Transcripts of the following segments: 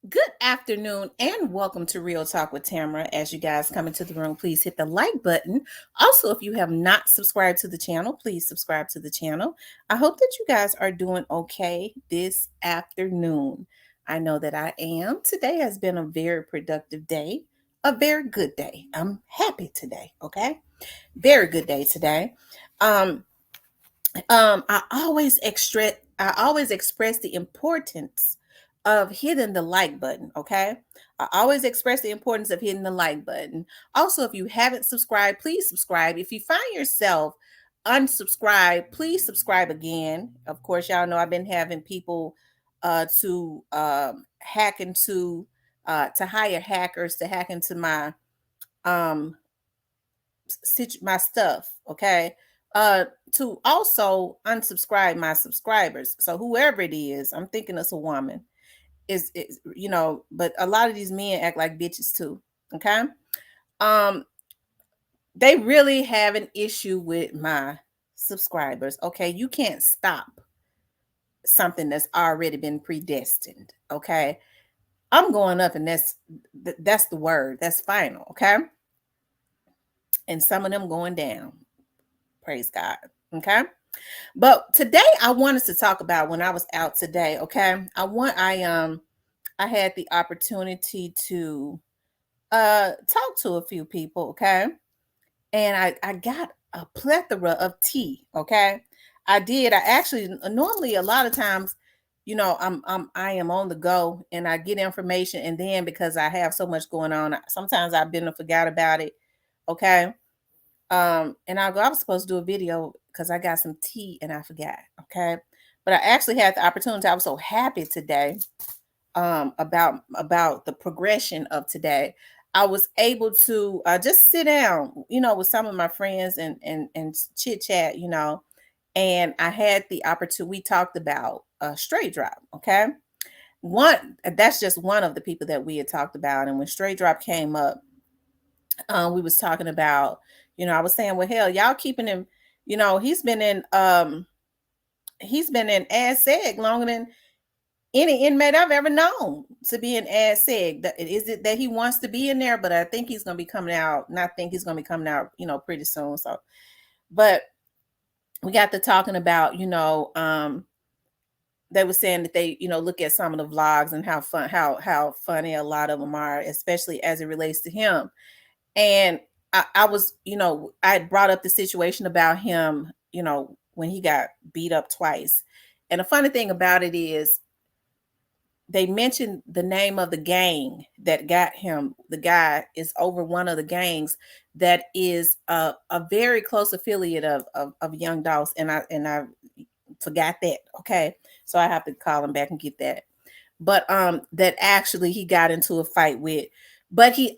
Good afternoon and welcome to Real Talk with Tamara. As you guys come into the room, please hit the like button. Also, if you have not subscribed to the channel, please subscribe to the channel. I hope that you guys are doing okay this afternoon. I know that I am. Today has been a very productive day, a very good day. I'm happy today, okay? Very good day today. Um, I always express the importance of hitting the like button, okay? I always express the importance of hitting the like button. Also, if you haven't subscribed, please subscribe. If you find yourself unsubscribed, please subscribe again. Of course, y'all know I've been having people to hack into to hire hackers to hack into um my stuff, okay? To also unsubscribe my subscribers. So whoever it is, I'm thinking it's a woman, is but a lot of these men act like bitches too, okay? Um, they really have an issue with my subscribers, okay? You can't stop something that's already been predestined, okay? I'm going up, and that's the word. That's final, okay? And some of them going down. Praise God. Okay. But today I wanted to talk about when I was out today. Okay. I had the opportunity to talk to a few people, okay? And I got a plethora of tea, okay? I did. I actually normally a lot of times, I am on the go and I get information, and then because I have so much going on, sometimes I've been and forgot about it. Okay. And I was supposed to do a video because I got some tea and I forgot. Okay. But I actually had the opportunity. I was so happy today about the progression of today. I was able to just sit down, with some of my friends and chit chat, and I had the opportunity. We talked about straight drop. Okay. That's just one of the people that we had talked about. And when straight drop came up, we was talking about, I was saying, well, hell, y'all keeping him, he's been in ad seg longer than any inmate I've ever known to be in ad seg. Is it that he wants to be in there? But I think he's gonna be coming out, and I think he's gonna be coming out, pretty soon. So, but we got to talking about, they were saying that they, look at some of the vlogs and how funny a lot of them are, especially as it relates to him. And I was, I brought up the situation about him, when he got beat up twice. And the funny thing about it is they mentioned the name of the gang that got him. The guy is over one of the gangs that is a very close affiliate of Young Dolph. And I forgot that. Okay. So I have to call him back and get that. But that actually he got into a fight with. But they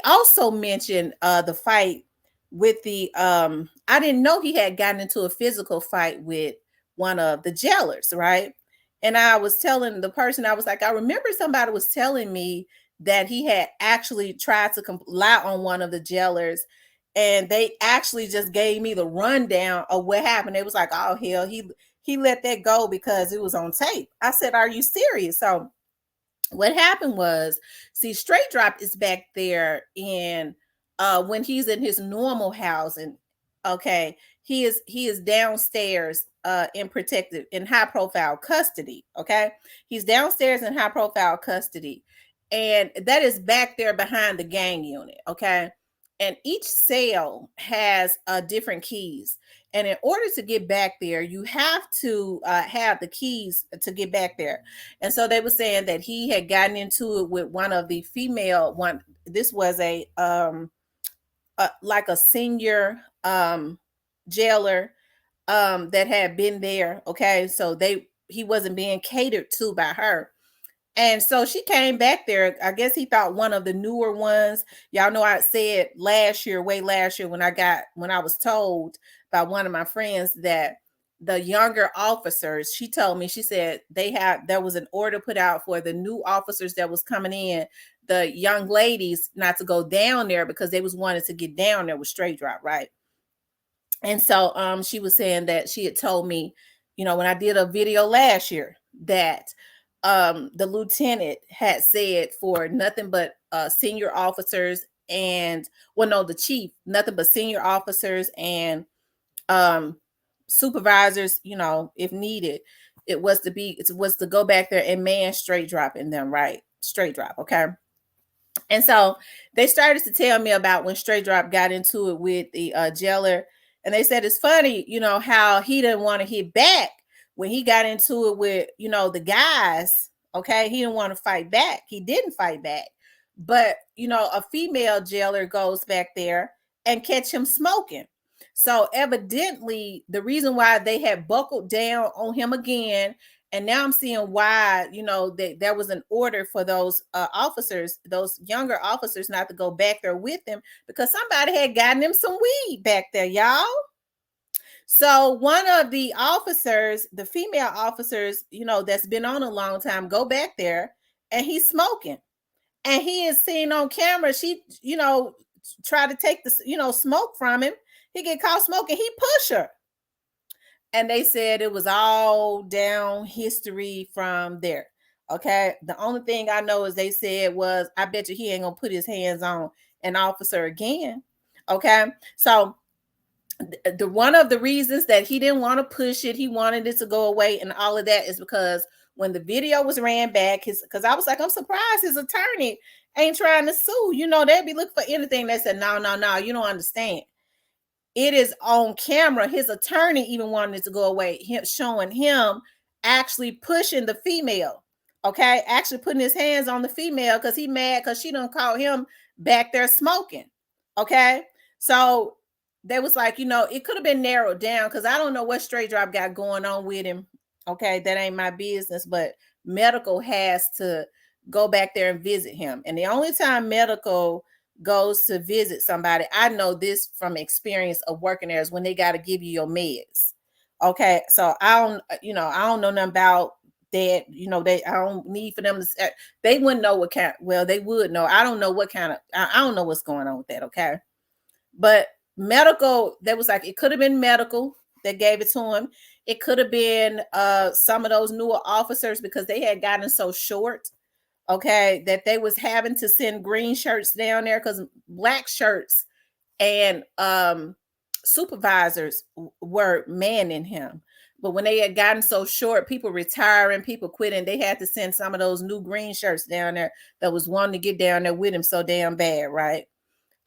also mentioned the fight with the I didn't know he had gotten into a physical fight with one of the jailers, right? And I was telling the person, I was like, I remember somebody was telling me that he had actually tried to lie on one of the jailers, and they actually just gave me the rundown of what happened. It was like, oh hell, he let that go because it was on tape. I said, are you serious? So what happened was, see, straight drop is back there in when he's in his normal housing. Okay, he is downstairs in high profile custody. Okay, he's downstairs in high profile custody, and that is back there behind the gang unit. Okay, and each cell has different keys. And in order to get back there, you have to have the keys to get back there. And so they were saying that he had gotten into it with one of the female one. This was like a senior jailer that had been there. Okay, so he wasn't being catered to by her. And so she came back there. I guess he thought one of the newer ones. Y'all know I said way last year when I was told by one of my friends that the younger officers, she told me, she said there was an order put out for the new officers that was coming in, the young ladies not to go down there because they was wanted to get down there with straight drop, right? And so she was saying that she had told me, when I did a video last year that the lieutenant had said for nothing but senior officers and, well, no, the chief, nothing but senior officers and um supervisors, if needed, it was to go back there and man straight dropping them, right? Straight drop, okay? And so they started to tell me about when Straight Drop got into it with the jailer. And they said it's funny, how he didn't want to hit back when he got into it with, the guys. Okay. He didn't want to fight back. He didn't fight back. But, a female jailer goes back there and catch him smoking. So evidently, the reason why they had buckled down on him again, and now I'm seeing why, that there was an order for those officers, those younger officers, not to go back there with them because somebody had gotten them some weed back there, y'all. So one of the officers, the female officers, that's been on a long time, go back there and he's smoking. And he is seen on camera. She, try to take the, smoke from him. He get caught smoking. He push her. And they said it was all down history from there. Okay. The only thing I know is they said was, I bet you he ain't gonna put his hands on an officer again. Okay. So the one of the reasons that he didn't want to push it, he wanted it to go away and all of that is because when the video was ran back, because I was like, I'm surprised his attorney ain't trying to sue. They'd be looking for anything. They said, no, you don't understand. It is on camera. His attorney even wanted it to go away, showing him actually pushing the female. Okay, actually putting his hands on the female because he mad because she done caught him back there smoking. Okay, so they was like, it could have been narrowed down because I don't know what Straight Drop got going on with him. Okay, that ain't my business, but medical has to go back there and visit him. And the only time medical goes to visit somebody, I know this from experience of working there, is when they got to give you your meds. Okay, so I don't know nothing about that. I don't need for them to. They wouldn't know what kind. Well, they would know. I don't know what kind of. I don't know what's going on with that. Okay, but medical. That was like it could have been medical that gave it to him. It could have been some of those newer officers because they had gotten so short. Okay, that they was having to send green shirts down there because black shirts and supervisors were manning him. But when they had gotten so short, people retiring, people quitting, they had to send some of those new green shirts down there that was wanting to get down there with him so damn bad, right?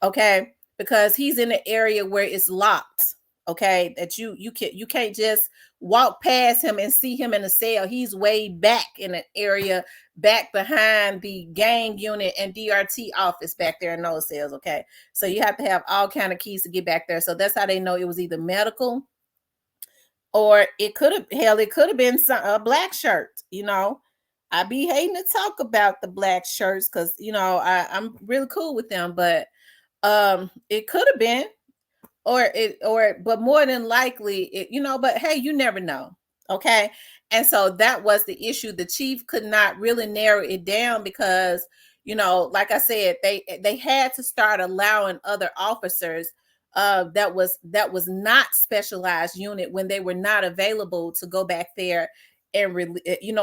Okay, because he's in an area where it's locked. Okay, that you can't just walk past him and see him in a cell. He's way back in an area back behind the gang unit and DRT office back there in those cells. Okay, so you have to have all kind of keys to get back there. So that's how they know it was either medical or it could have been a black shirt. I be hating to talk about the black shirts because I'm really cool with them, but it could have been but more than likely but hey, you never know. Okay, and so that was the issue. The chief could not really narrow it down because like I said, they had to start allowing other officers that was not specialized unit when they were not available to go back there and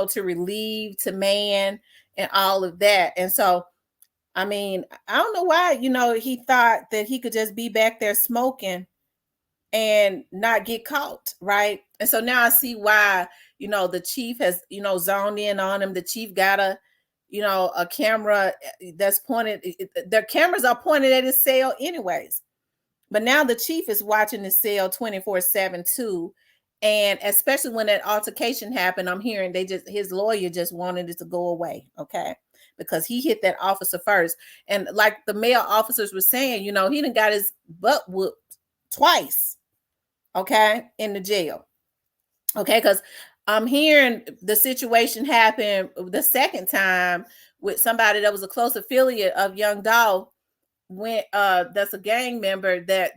to relieve, to man, and all of that. And so I mean, I don't know why, he thought that he could just be back there smoking and not get caught, right? And so now I see why, the chief has, zoned in on him. The chief got a camera that's pointed, the cameras are pointed at his cell anyways. But now the chief is watching the cell 24/7 too. And especially when that altercation happened, I'm hearing his lawyer just wanted it to go away. Okay. Because he hit that officer first. And like the male officers were saying, he done got his butt whooped twice. Okay. In the jail. Okay. Because I'm hearing the situation happen the second time with somebody that was a close affiliate of Young Dolph, when that's a gang member that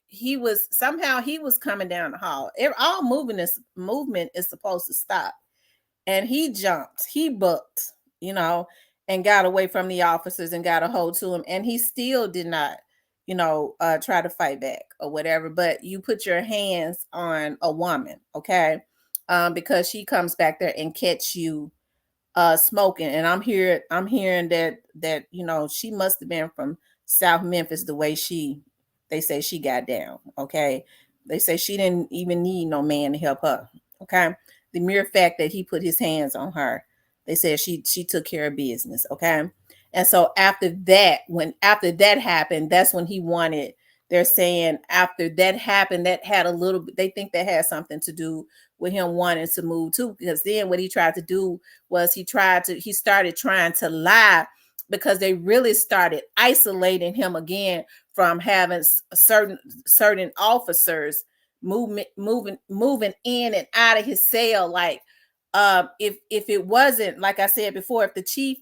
he was coming down the hall. All movement is supposed to stop. And he jumped, he booked, and got away from the officers and got a hold to him. And he still did not, try to fight back or whatever. But you put your hands on a woman, okay? Because she comes back there and catch you smoking. And I'm hearing that she must have been from South Memphis, the way they say she got down. Okay. They say she didn't even need no man to help her. Okay. The mere fact that he put his hands on her, they said she took care of business. Okay. And so after that happened, that's when he wanted. They're saying after that happened, that had a little bit, they think that had something to do with him wanting to move too. Because then what he tried to do was he started trying to lie, because they really started isolating him again from having certain officers moving in and out of his cell. Like, if it wasn't, like I said before, if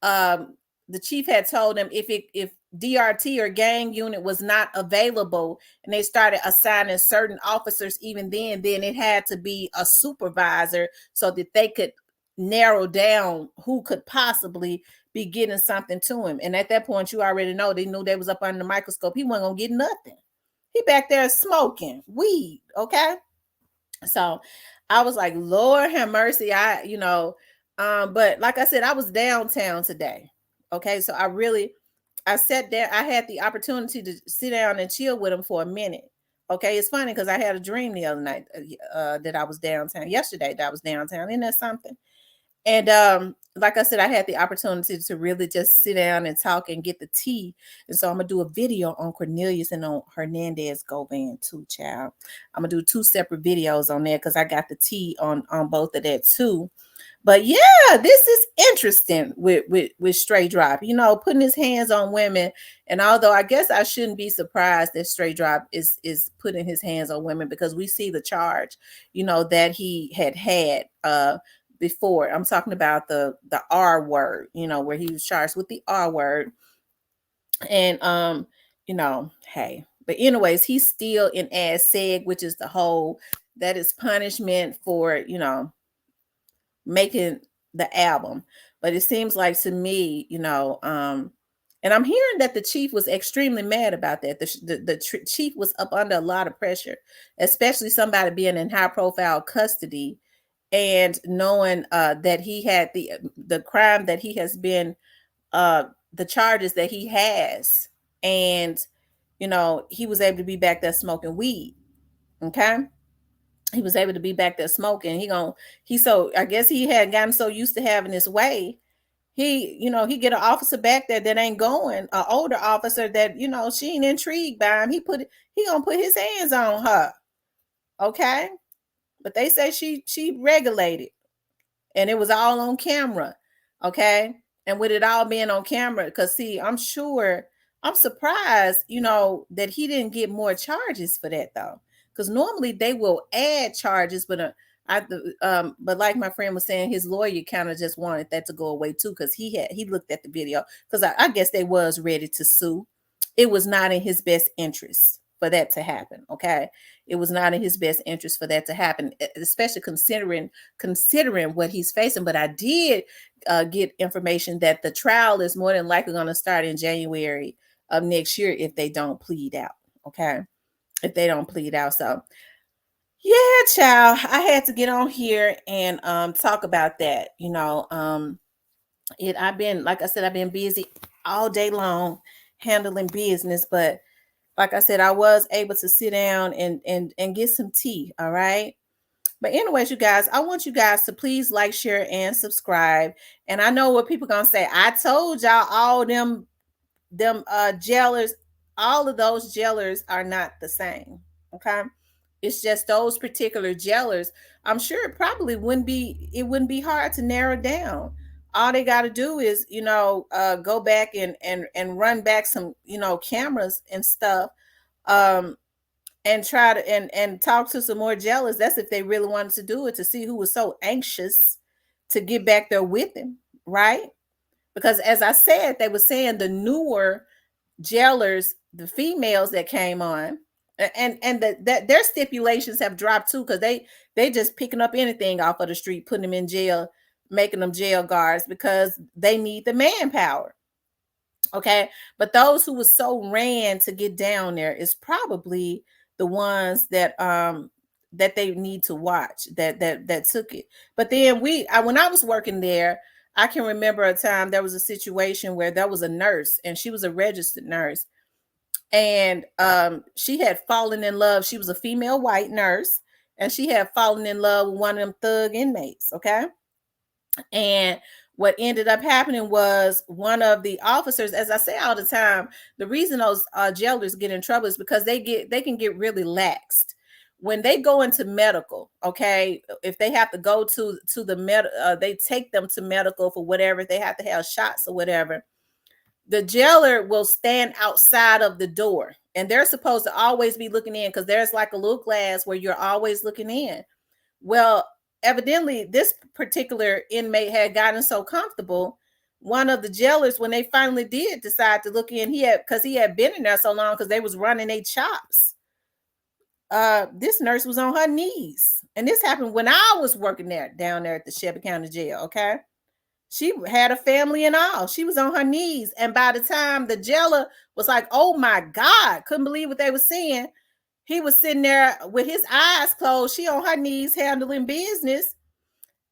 um the chief had told him, if DRT or gang unit was not available, and they started assigning certain officers, even then it had to be a supervisor, so that they could narrow down who could possibly be getting something to him. And at that point, you already know, they knew they was up under the microscope. He wasn't gonna get nothing. He back there smoking weed. Okay. So I was like, Lord have mercy. But like I said, I was downtown today. Okay. So I sat there. I had the opportunity to sit down and chill with him for a minute. Okay. It's funny because I had a dream the other night, that I was downtown, yesterday, that I was downtown. Isn't that something? And like I said, I had the opportunity to really just sit down and talk and get the tea. And so I'm gonna do a video on Cornelius and on Hernandez Govan too, child. I'm gonna do two separate videos on there because I got the tea on both of that too. But yeah, this is interesting with Straight Drop, putting his hands on women. And although I guess I shouldn't be surprised that Straight Drop is putting his hands on women, because we see the charge, that he had before. I'm talking about the R word, where he was charged with the R word. And hey, but anyways, he's still in As Seg, which is that is punishment for making the album. But it seems like to me, and I'm hearing that the chief was extremely mad about that. The chief was up under a lot of pressure, especially somebody being in high profile custody, and knowing that he had the crime that he has been, the charges that he has. And he was able to be back there smoking weed. Okay. He was able to be back there smoking. I guess he had gotten so used to having his way. He get an officer back there that ain't going, an older officer that, she ain't intrigued by him. He gonna put his hands on her. Okay. But they say she regulated, and it was all on camera. Okay. And with it all being on camera, because see, I'm surprised, that he didn't get more charges for that though. Because normally they will add charges, but but like my friend was saying, his lawyer kind of just wanted that to go away too, because he looked at the video, because I guess they was ready to sue. It was not in his best interest for that to happen. Okay. It was not in his best interest for that to happen, especially considering what he's facing. But I did get information that the trial is more than likely going to start in January of next year if they don't plead out. Okay. If they don't plead out. So yeah, child, I had to get on here and talk about that. I've been, like I said, I've been busy all day long handling business, but like I said, I was able to sit down and get some tea. All right. But anyways, you guys, I want you guys to please like, share, and subscribe. And I know what people gonna say. I told y'all, all them jailers, all of those jailers are not the same. Okay. It's just those particular jailers. I'm sure it wouldn't be hard to narrow down. All they got to do is, go back and run back some, cameras and stuff, um, and try to and talk to some more jailers. That's if they really wanted to do it, to see who was so anxious to get back there with him, right? Because as I said, they were saying the newer jailers, the females that came on, and that their stipulations have dropped too, because they just picking up anything off of the street, putting them in jail, making them jail guards, because they need the manpower. Okay. But those who was so ran to get down there is probably the ones that they need to watch, that took it. But then when I was working there, I can remember a time there was a situation where there was a nurse, and she was a registered nurse, and she had fallen in love. She was a female white nurse, and she had fallen in love with one of them thug inmates. Okay. And what ended up happening was one of the officers, as I say all the time, the reason those jailers get in trouble is because they can get really laxed when they go into medical. Okay, if they have to go to the they take them to medical for whatever, they have to have shots or whatever. The jailer will stand outside of the door, and they're supposed to always be looking in, because there's like a little glass where you're always looking in. Well, evidently, this particular inmate had gotten so comfortable. One of the jailers, when they finally did decide to look in, because he had been in there so long, because they was running their chops. This nurse was on her knees, and this happened when I was working down there at the Shelby County Jail. Okay, she had a family and all. She was on her knees, and by the time the jailer was like, "Oh my God," couldn't believe what they were seeing. He was sitting there with his eyes closed. She on her knees handling business.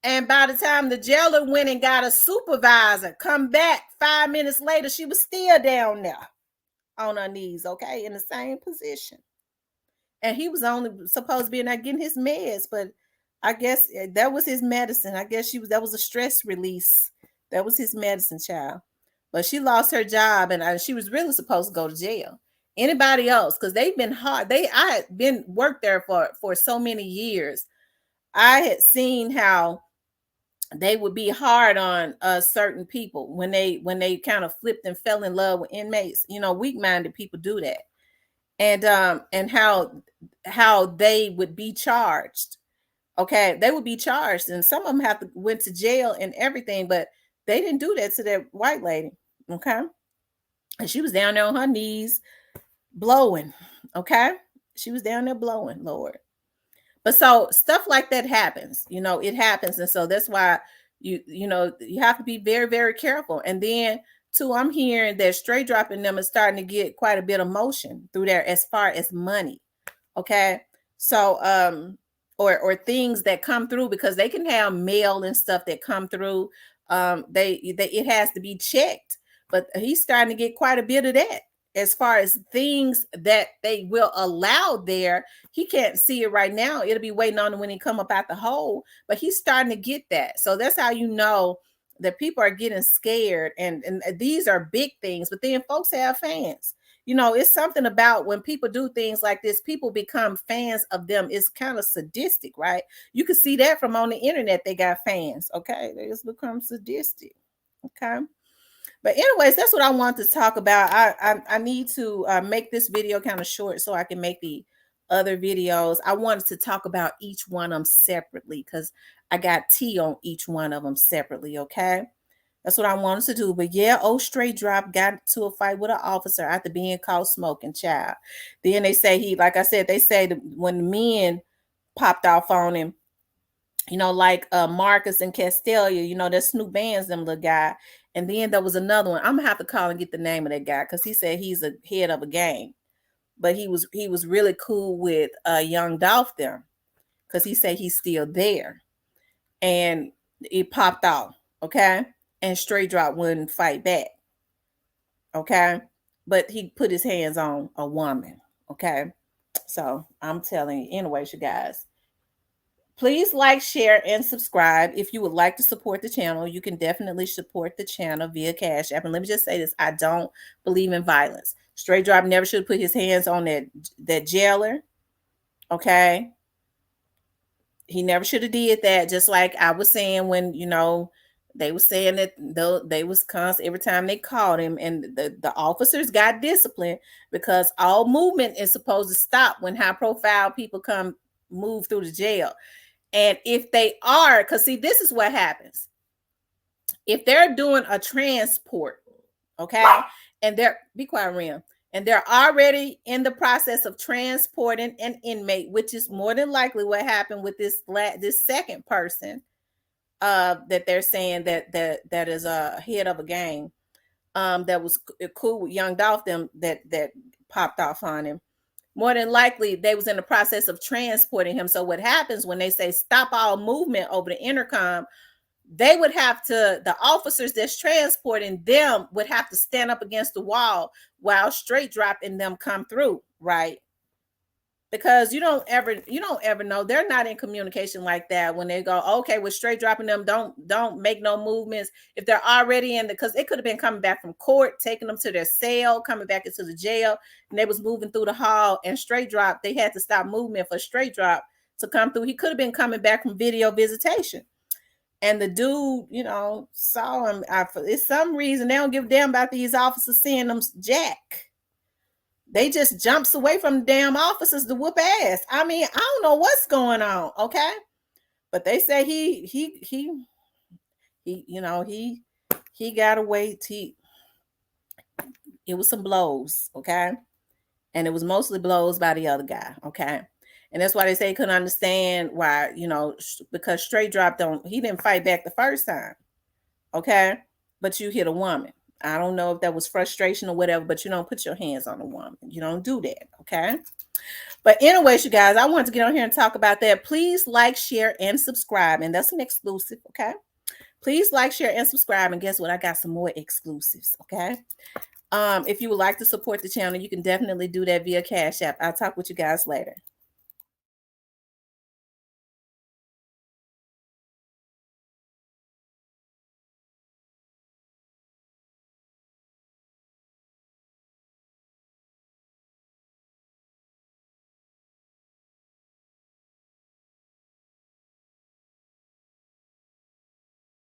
And by the time the jailer went and got a supervisor, come back 5 minutes later, she was still down there on her knees, okay, in the same position. And he was only supposed to be in there getting his meds, but I guess that was his medicine. I guess that was a stress release. That was his medicine, child. But she lost her job, and she was really supposed to go to jail. Anybody else, because they've been hard. I had been worked there for so many years. I had seen how they would be hard on certain people when they kind of flipped and fell in love with inmates. Weak-minded people do that. And how they would be charged. Okay, they would be charged, and some of them went to jail and everything, but they didn't do that to that white lady. Okay, and she was down there on her knees blowing. Okay, she was down there blowing, Lord. But so stuff like that happens. It happens, and so that's why you have to be very, very careful. And then too, I'm hearing that straight dropping them is starting to get quite a bit of motion through there as far as money. Okay, so or things that come through, because they can have mail and stuff that come through. It has to be checked, but he's starting to get quite a bit of that. As far as things that they will allow there, he can't see it right now. It'll be waiting on him when he come up out the hole, but he's starting to get that. So that's how you know that people are getting scared, and these are big things. But then folks have fans. It's something about when people do things like this, people become fans of them. It's kind of sadistic, right? You can see that from on the internet. They got fans. Okay, they just become sadistic. Okay. But anyways, that's what I want to talk about. I need to make this video kind of short so I can make the other videos. I wanted to talk about each one of them separately, because I got tea on each one of them separately. Okay, that's what I wanted to do. But yeah, old straight drop got to a fight with an officer after being caught smoking, child. Then they say like I said, they say that when the men popped off on him, like Marcus and Castelia, that's Snoop Band's them little guy. And then there was another one. I'm gonna have to call and get the name of that guy, because he said he's a head of a gang, but he was really cool with Young Dolph them, because he said he's still there. And it popped off, okay? And straight drop wouldn't fight back, okay? But he put his hands on a woman, okay? So I'm telling you, anyways, you guys. Please like, share, and subscribe. If you would like to support the channel, you can definitely support the channel via Cash App. And let me just say this. I don't believe in violence. Straight drop never should put his hands on that jailer. Okay? He never should have did that. Just like I was saying when, they were saying that they was constant every time they called him, and the officers got disciplined, because all movement is supposed to stop when high-profile people move through the jail. And if they are, because see, this is what happens. If they're doing a transport, okay, and be quiet, Rim, and they're already in the process of transporting an inmate, which is more than likely what happened with this second person that they're saying that is a head of a gang that was cool with Young Dolph them that popped off on him. More than likely, they was in the process of transporting him. So what happens when they say stop all movement over the intercom, they would have to, the officers that's transporting them would have to stand up against the wall while Straight Drop and them come through, right? Because you don't ever know, they're not in communication like that when they go, okay, we're Straight Dropping them, don't make no movements if they're already in the, because it could have been coming back from court, taking them to their cell, coming back into the jail, and they was moving through the hall, and Straight Drop, they had to stop movement for Straight Drop to come through. He could have been coming back from video visitation, and the dude, saw him. For some reason they don't give a damn about these officers seeing them jack. They just jumps away from the damn officers to whoop ass. I mean, I don't know what's going on, okay? But they say he got away. It was some blows, okay? And it was mostly blows by the other guy, okay? And that's why they say he couldn't understand why, because Straight Drop he didn't fight back the first time, okay? But you hit a woman. I don't know if that was frustration or whatever, but you don't put your hands on a woman. You don't do that, okay? But anyways, you guys, I wanted to get on here and talk about that. Please like, share, and subscribe. And that's an exclusive, okay? Please like, share, and subscribe. And guess what? I got some more exclusives, okay? If you would like to support the channel, you can definitely do that via Cash App. I'll talk with you guys later.